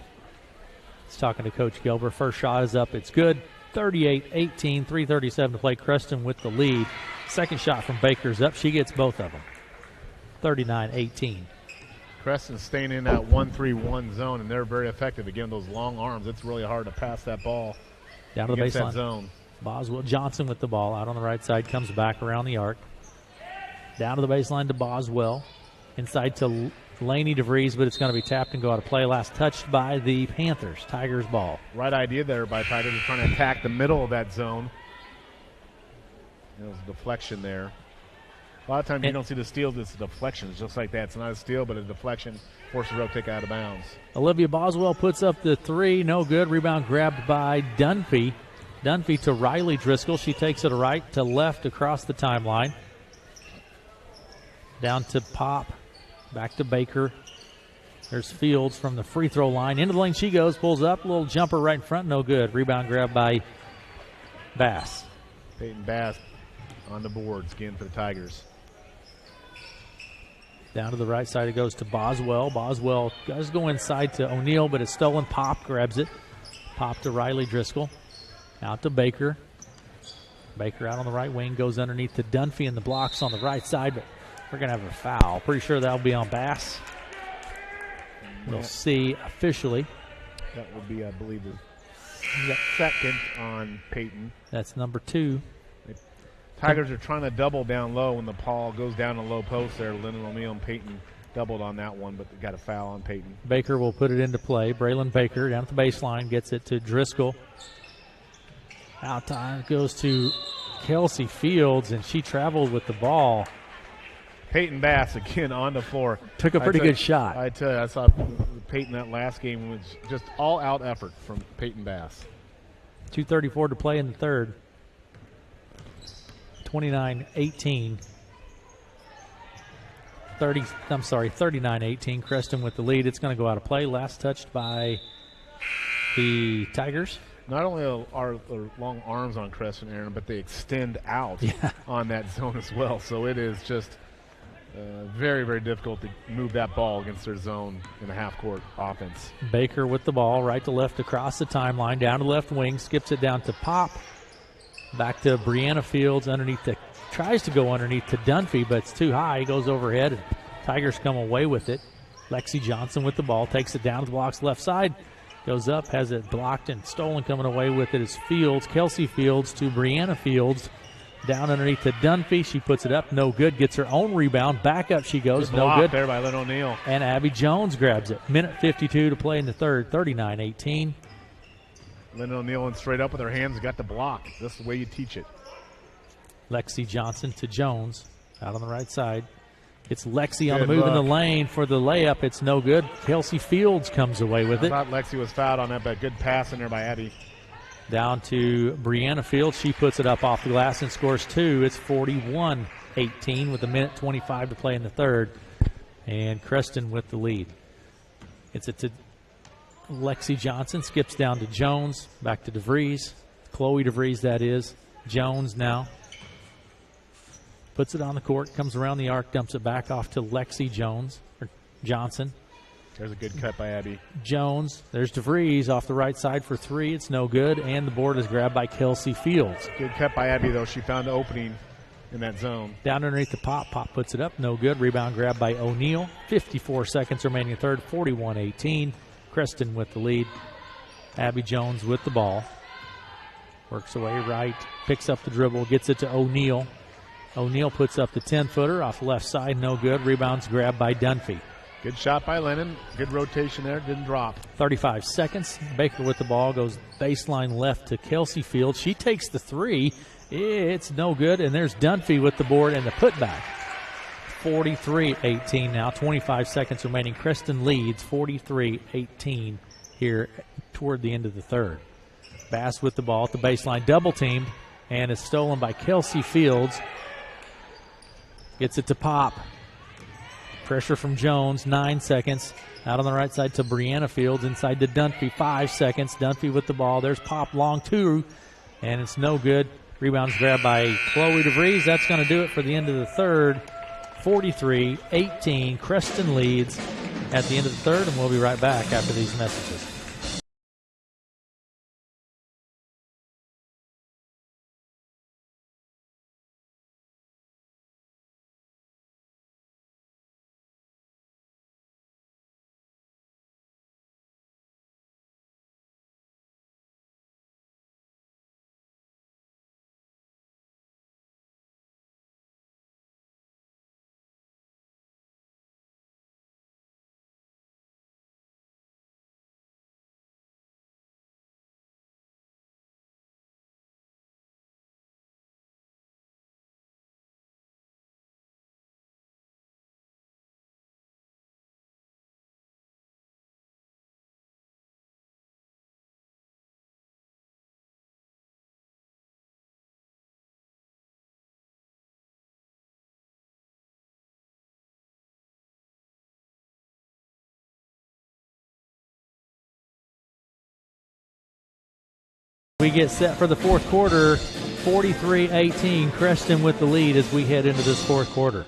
He's talking to Coach Gilbert. First shot is up. It's good. 38-18, 3:37 to play. Creston with the lead. Second shot from Baker's up. She gets both of them. 39-18. Creston's staying in that 1-3-1 zone, and they're very effective. Again, those long arms. It's really hard to pass that ball down to the baseline. That zone. Boswell Johnson with the ball out on the right side, comes back around the arc. Down to the baseline to Boswell. Inside to Lainey DeVries, but it's going to be tapped and go out of play. Last touched by the Panthers. Tigers ball. Right idea there by Tigers. They're trying to attack the middle of that zone. There's a deflection there. A lot of times you don't see the steals, it's a deflection. It's just like that. It's not a steal, but a deflection forces row kick out of bounds. Olivia Boswell puts up the 3. No good. Rebound grabbed by Dunphy. Dunphy to Riley Driscoll. She takes it right to left across the timeline. Down to Pop. Back to Baker. There's Fields from the free throw line. Into the lane she goes. Pulls up. Little jumper right in front. No good. Rebound grabbed by Bass. Peyton Bass on the boards again for the Tigers. Down to the right side it goes to Boswell. Boswell does go inside to O'Neal, but it's stolen. Pop grabs it. Pop to Riley Driscoll. Out to Baker. Baker out on the right wing, goes underneath to Dunphy, and the blocks on the right side, but we're going to have a foul. Pretty sure that'll be on Bass. We'll see officially. That will be, I believe, the second on Peyton. That's number 2. Tigers are trying to double down low when the ball goes down the low post there. Lyndon O'Neal and Peyton doubled on that one, but they got a foul on Peyton. Baker will put it into play. Braylon Baker down at the baseline, gets it to Driscoll. Out time goes to Kelsey Fields, and she traveled with the ball. Peyton Bass again on the floor. Took a pretty good shot. I tell you, I saw Peyton that last game was just all-out effort from Peyton Bass. 2:34 to play in the third. 29-18. 39-18. Creston with the lead. It's going to go out of play. Last touched by the Tigers. Not only are there long arms on Creston, Aaron, but they extend out on that zone as well. So it is just very, very difficult to move that ball against their zone in a half-court offense. Baker with the ball, right to left across the timeline, down to the left wing, skips it down to Pop. Back to Brianna Fields underneath tries to go underneath to Dunphy, but it's too high. He goes overhead, and Tigers come away with it. Lexi Johnson with the ball, takes it down to the blocks left side, goes up, has it blocked and stolen. Coming away with it is Fields, Kelsey Fields to Brianna Fields. Down underneath to Dunphy. She puts it up. No good. Gets her own rebound. Back up she goes. No good. There by Lynn O'Neill. And Abby Jones grabs it. Minute 52 to play in the third. 39-18. Lynn O'Neill went straight up with her hands and got the block. That's the way you teach it. Lexi Johnson to Jones. Out on the right side. It's Lexi on the move in the lane for the layup. It's no good. Kelsey Fields comes away with it. I thought Lexi was fouled on that, but good pass in there by Abby. Down to Brianna Fields. She puts it up off the glass and scores 2. It's 41-18 with a minute 25 to play in the third. And Creston with the lead. It's to Lexi Johnson. Skips down to Jones. Back to DeVries. Chloe DeVries, that is. Jones now. Puts it on the court. Comes around the arc. Dumps it back off to Lexi Johnson. There's a good cut by Abby. Jones. There's DeVries off the right side for 3. It's no good. And the board is grabbed by Kelsey Fields. Good cut by Abby, though. She found an opening in that zone. Down underneath the Pop. Pop puts it up. No good. Rebound grab by O'Neill. 54 seconds remaining in third. 41-18. Creston with the lead. Abby Jones with the ball. Works away right. Picks up the dribble. Gets it to O'Neill. O'Neill puts up the 10-footer off the left side. No good. Rebounds grabbed by Dunphy. Good shot by Lennon. Good rotation there. Didn't drop. 35 seconds. Baker with the ball goes baseline left to Kelsey Fields. She takes the 3. It's no good. And there's Dunphy with the board and the putback. 43-18 now. 25 seconds remaining. Creston leads 43-18 here toward the end of the third. Bass with the ball at the baseline. Double teamed. And it's stolen by Kelsey Fields. Gets it to Pop. Pressure from Jones, 9 seconds. Out on the right side to Brianna Fields. Inside to Dunphy, 5 seconds. Dunphy with the ball. There's Pop long 2, and it's no good. Rebounds grabbed by Chloe DeVries. That's going to do it for the end of the third. 43-18. Creston leads at the end of the third, and we'll be right back after these messages. We get set for the fourth quarter, 43-18. Creston with the lead as we head into this fourth quarter.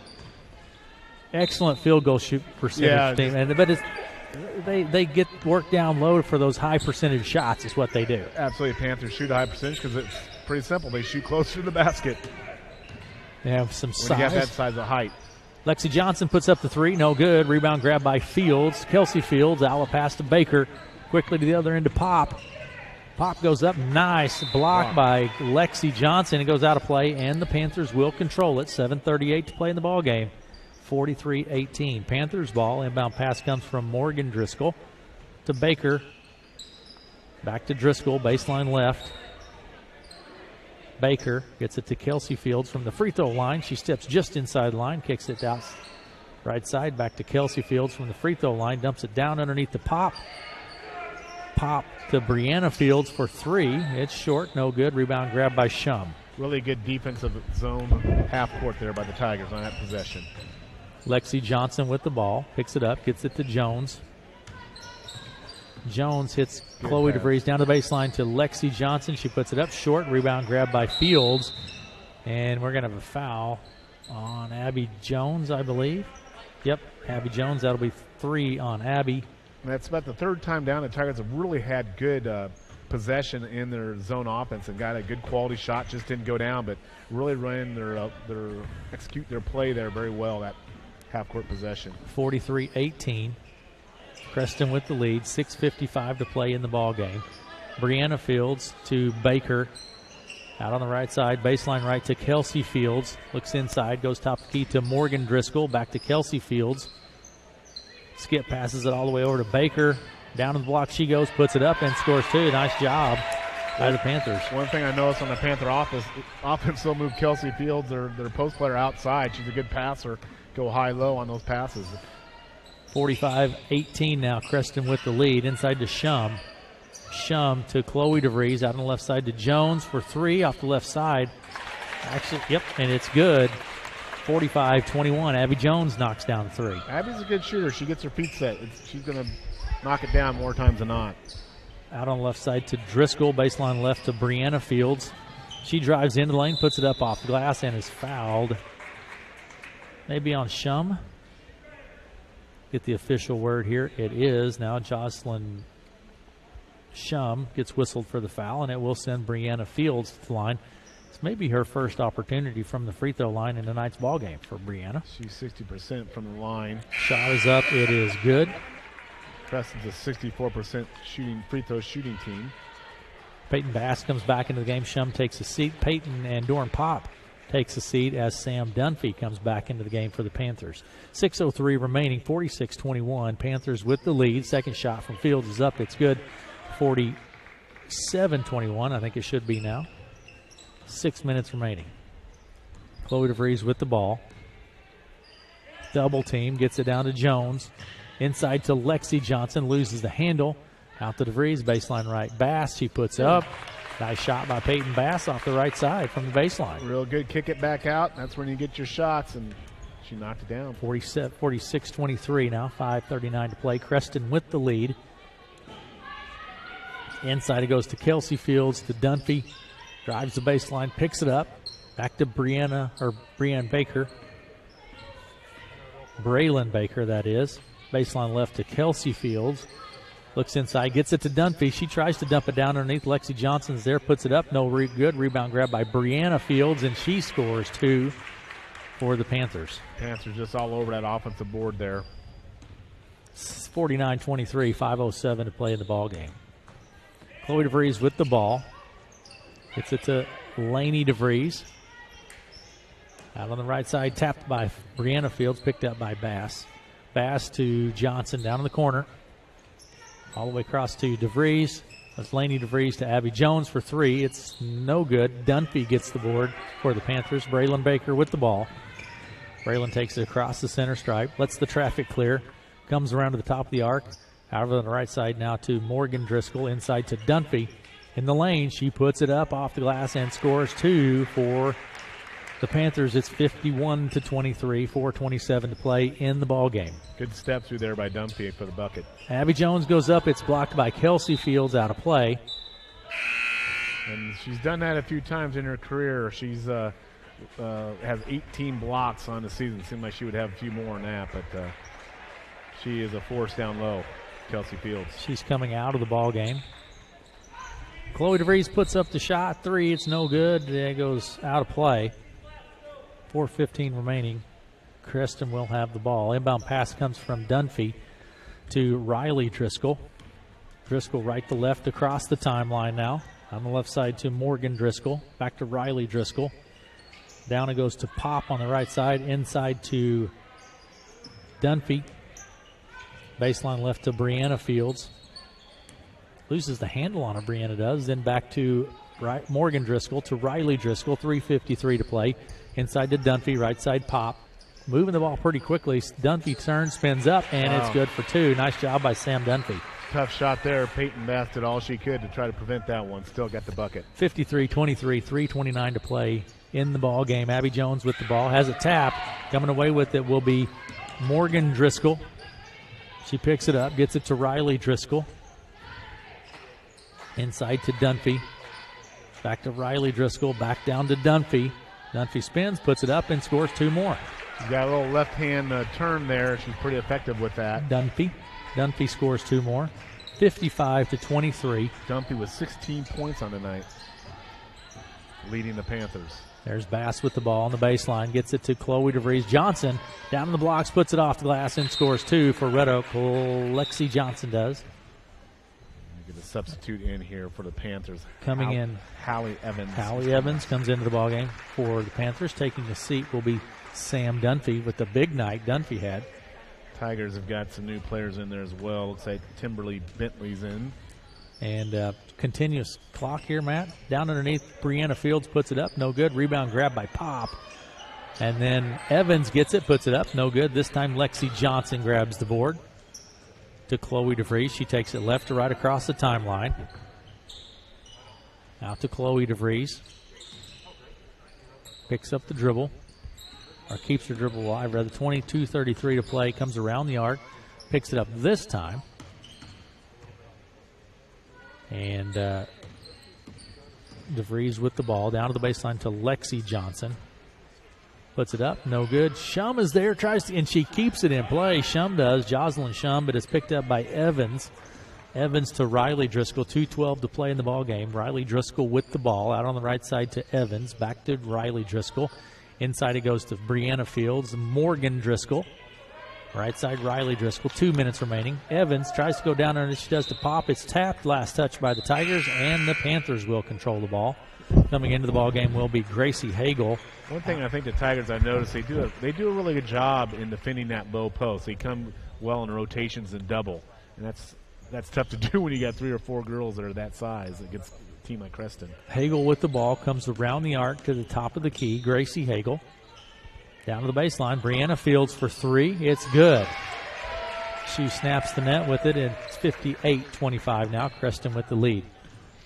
Excellent field goal shoot percentage team, but they get work down low for those high percentage shots is what they do. Absolutely, Panthers shoot a high percentage because it's pretty simple. They shoot closer to the basket. They have some size. When you have that size of height. Lexi Johnson puts up the 3, no good. Rebound grab by Fields. Kelsey Fields, out pass to Baker. Quickly to the other end to Pop. Pop goes up, nice block by Lexi Johnson. It goes out of play, and the Panthers will control it. 7:38 to play in the ball game. 43-18. Panthers ball. Inbound pass comes from Morgan Driscoll to Baker. Back to Driscoll, baseline left. Baker gets it to Kelsey Fields from the free throw line. She steps just inside the line, kicks it out right side. Back to Kelsey Fields from the free throw line, dumps it down underneath the Pop. Pop to Brianna Fields for 3. It's short, no good. Rebound grab by Shum. Really good defensive zone half court there by the Tigers on that possession. Lexi Johnson with the ball, picks it up, gets it to Jones. Jones hits Chloe DeVries down the baseline to Lexi Johnson. She puts it up short. Rebound grab by Fields. And we're going to have a foul on Abby Jones, I believe. Yep, Abby Jones. That'll be 3 on Abby. And that's about the third time down. The Tigers have really had good possession in their zone offense and got a good quality shot. Just didn't go down, but really ran execute their play there very well, that half-court possession. 43-18. Creston with the lead. 6:55 to play in the ball game. Brianna Fields to Baker. Out on the right side, baseline right to Kelsey Fields. Looks inside, goes top of the key to Morgan Driscoll. Back to Kelsey Fields. Skip passes it all the way over to Baker. Down to the block she goes, puts it up, and scores two. Nice job by the Panthers. One thing I noticed on the Panther offense, they'll move Kelsey Fields, their post player, outside. She's a good passer. Go high-low on those passes. 45-18 now. Creston with the lead. Inside to Shum. Shum to Chloe DeVries. Out on the left side to Jones for three off the left side. Actually, yep, and it's good. 45-21. Abby Jones knocks down three. Abby's a good shooter. She gets her feet set. She's going to knock it down more times than not. Out on the left side to Driscoll. Baseline left to Brianna Fields. She drives into the lane, puts it up off the glass, and is fouled. Maybe on Shum. Get the official word here. It is now Jocelyn Shum gets whistled for the foul, and it will send Brianna Fields to the line. It's maybe her first opportunity from the free throw line in tonight's ball game for Brianna. She's 60% from the line. Shot is up. It is good. Creston's a 64% free throw shooting team. Peyton Bass comes back into the game. Shum takes a seat. Peyton and Doran Pop takes a seat as Sam Dunphy comes back into the game for the Panthers. 6:03 remaining, 46-21. Panthers with the lead. Second shot from Fields is up. It's good. 47-21, I think it should be now. 6 minutes remaining. Chloe DeVries with the ball. Double team, gets it down to Jones. Inside to Lexi Johnson, loses the handle. Out to DeVries, baseline right. Bass, she puts up. Nice shot by Peyton Bass off the right side from the baseline. Real good, kick it back out. That's when you get your shots, and she knocked it down. 46-23 now, 5:39 to play. Creston with the lead. Inside it goes to Kelsey Fields, to Dunphy. Drives the baseline, picks it up. Back to Brianne Baker. Braylon Baker, that is. Baseline left to Kelsey Fields. Looks inside, gets it to Dunphy. She tries to dump it down underneath. Lexi Johnson's there, puts it up. No good. Rebound grab by Brianna Fields, and she scores two for the Panthers. Panthers just all over that offensive board there. 49-23, 5:07 to play in the ball game. Chloe DeVries with the ball. Gets it to Lainey DeVries. Out on the right side, tapped by Brianna Fields, picked up by Bass. Bass to Johnson down in the corner. All the way across to DeVries. That's Lainey DeVries to Abby Jones for three. It's no good. Dunphy gets the board for the Panthers. Braylon Baker with the ball. Braylon takes it across the center stripe. Lets the traffic clear. Comes around to the top of the arc. Out on the right side now to Morgan Driscoll. Inside to Dunphy. In the lane, she puts it up off the glass and scores two for the Panthers. It's 51-23, 4:27 to play in the ball game. Good step through there by Dunphy for the bucket. Abby Jones goes up. It's blocked by Kelsey Fields, out of play. And she's done that a few times in her career. She's has 18 blocks on the season. Seemed like she would have a few more than that, but she is a force down low, Kelsey Fields. She's coming out of the ball game. Chloe DeVries puts up the shot. Three, it's no good. It goes out of play. 4:15 remaining. Creston will have the ball. Inbound pass comes from Dunphy to Riley Driscoll. Driscoll right to left across the timeline now. On the left side to Morgan Driscoll. Back to Riley Driscoll. Down it goes to Pop on the right side. Inside to Dunphy. Baseline left to Brianna Fields. Loses the handle on her, Brianna does. Then back to Morgan Driscoll to Riley Driscoll. 3:53 to play. Inside to Dunphy, right side Pop. Moving the ball pretty quickly. Dunphy turns, spins up, and It's good for two. Nice job by Sam Dunphy. Tough shot there. Peyton Bass did all she could to try to prevent that one. Still got the bucket. 53-23, 3:29 to play in the ball game. Abby Jones with the ball. Has a tap. Coming away with it will be Morgan Driscoll. She picks it up, gets it to Riley Driscoll. Inside to Dunphy. Back to Riley Driscoll. Back down to Dunphy. Dunphy spins, puts it up, and scores two more. She's got a little left-hand turn there. She's pretty effective with that. Dunphy scores two more. 55-23. Dunphy with 16 points on the night, leading the Panthers. There's Bass with the ball on the baseline. Gets it to Chloe DeVries. Johnson down in the blocks, puts it off the glass, and scores two for Red Oak. Lexi Johnson does. You get a substitute in here for the Panthers. Coming in, Hallie Evans. Hallie Evans comes into the ballgame for the Panthers. Taking the seat will be Sam Dunphy with the big night Dunphy had. Tigers have got some new players in there as well. Looks like Timberly Bentley's in. And continuous clock here, Matt. Down underneath, Brianna Fields puts it up. No good. Rebound grab by Pop. And then Evans gets it, puts it up. No good. This time Lexi Johnson grabs the board to Chloe DeVries. She takes it left to right across the timeline. Out to Chloe DeVries. Picks up the dribble. Or keeps her dribble alive, rather. 22:33 to play. Comes around the arc. Picks it up this time. And DeVries with the ball. Down to the baseline to Lexi Johnson. Puts it up. No good. Shum is there. Tries to, and she keeps it in play. Shum does. Jocelyn Shum, but it's picked up by Evans. Evans to Riley Driscoll. 2:12 to play in the ball game. Riley Driscoll with the ball. Out on the right side to Evans. Back to Riley Driscoll. Inside it goes to Brianna Fields. Morgan Driscoll. Right side, Riley Driscoll. 2 minutes remaining. Evans tries to go down there, and she does to Pop. It's tapped. Last touch by the Tigers, and the Panthers will control the ball. Coming into the ball game will be Gracie Hagel. One thing I think the Tigers, I've noticed, they do a really good job in defending that low post. They come well in rotations and double, and that's tough to do when you got 3 or 4 girls that are that size against a team like Creston. Hagel with the ball comes around the arc to the top of the key. Gracie Hagel. Down to the baseline. Brianna Fields for 3. It's good. She snaps the net with it, and it's 58-25 now. Creston with the lead.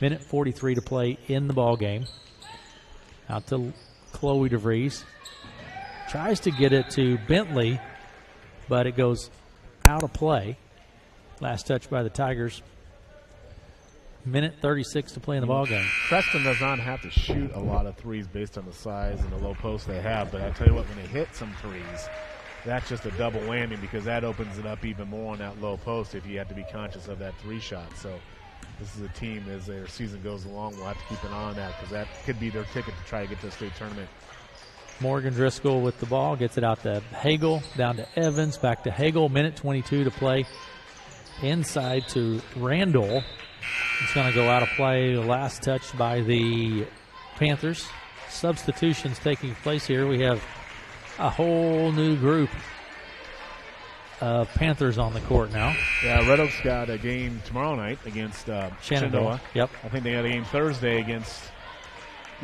Minute 43 to play in the ball game. Out to Chloe DeVries. Tries to get it to Bentley, but it goes out of play. Last touch by the Tigers. Minute 36 to play in the ball game. Creston does not have to shoot a lot of threes based on the size and the low post they have, but I tell you what, when they hit some threes, that's just a double whammy because that opens it up even more on that low post if you have to be conscious of that 3 shot. So this is a team, as their season goes along, we'll have to keep an eye on that because that could be their ticket to try to get to the state tournament. Morgan Driscoll with the ball, gets it out to Hagel, down to Evans, back to Hagel. Minute 22 to play. Inside to Randall. It's going to go out of play. Last touch by the Panthers. Substitutions taking place here. We have a whole new group of Panthers on the court now. Yeah, Red Oak's got a game tomorrow night against Shenandoah. Yep. I think they got a game Thursday against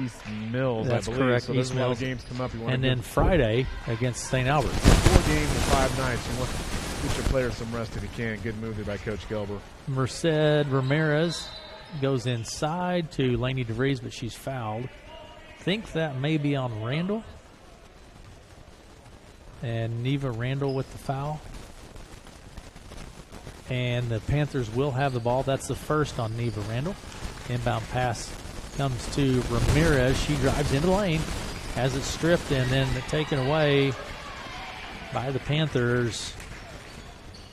East Mills, That's I believe. correct. So there's a lot of games come up. And then Friday against St. Albert. 4 games in 5 nights. You want to get your players some rest if you can. Good move there by Coach Gelber. Merced Ramirez goes inside to Lainey DeVries, but she's fouled. Think that may be on Randall. And Neva Randall with the foul. And the Panthers will have the ball. That's the first on Neva Randall. Inbound pass comes to Ramirez. She drives into the lane, has it stripped and then taken away by the Panthers.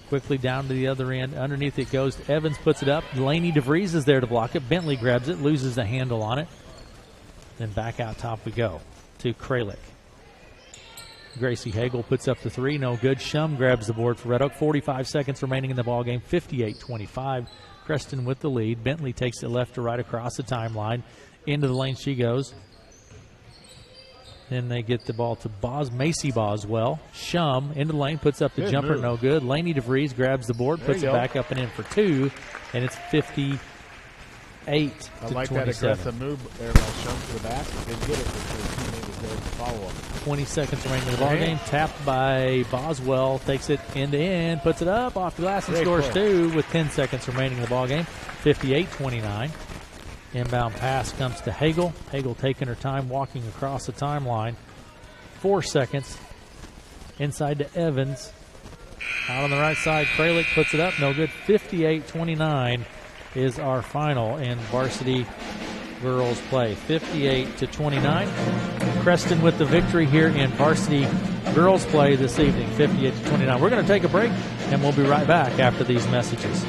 Quickly down to the other end. Underneath it goes to Evans, puts it up. Lainey DeVries is there to block it. Bentley grabs it, loses the handle on it. Then back out top we go to Kralik. Gracie Hagel puts up the 3, no good. Shum grabs the board for Red Oak. 45 seconds remaining in the ballgame. 58-25. Creston with the lead. Bentley takes it left to right across the timeline. Into the lane she goes. Then they get the ball to Macy Boswell. Shum into the lane, puts up the jumper, no good. Lainey DeVries grabs the board, puts it back up and in for 2, and it's 58-27. I like that aggressive move there by Shum to the basket. Didn't get it before the teammate was there to follow up. 20 seconds remaining in the ballgame. Tapped by Boswell, takes it end to end, puts it up off the glass and scores 2 with 10 seconds remaining in the ballgame. 58-29. Inbound pass comes to Hagel. Hagel taking her time, walking across the timeline. 4 seconds. Inside to Evans. Out on the right side, Kralik puts it up. No good. 58-29 is our final in varsity girls play. 58-29. Creston with the victory here in varsity girls play this evening. 58-29. We're going to take a break, and we'll be right back after these messages.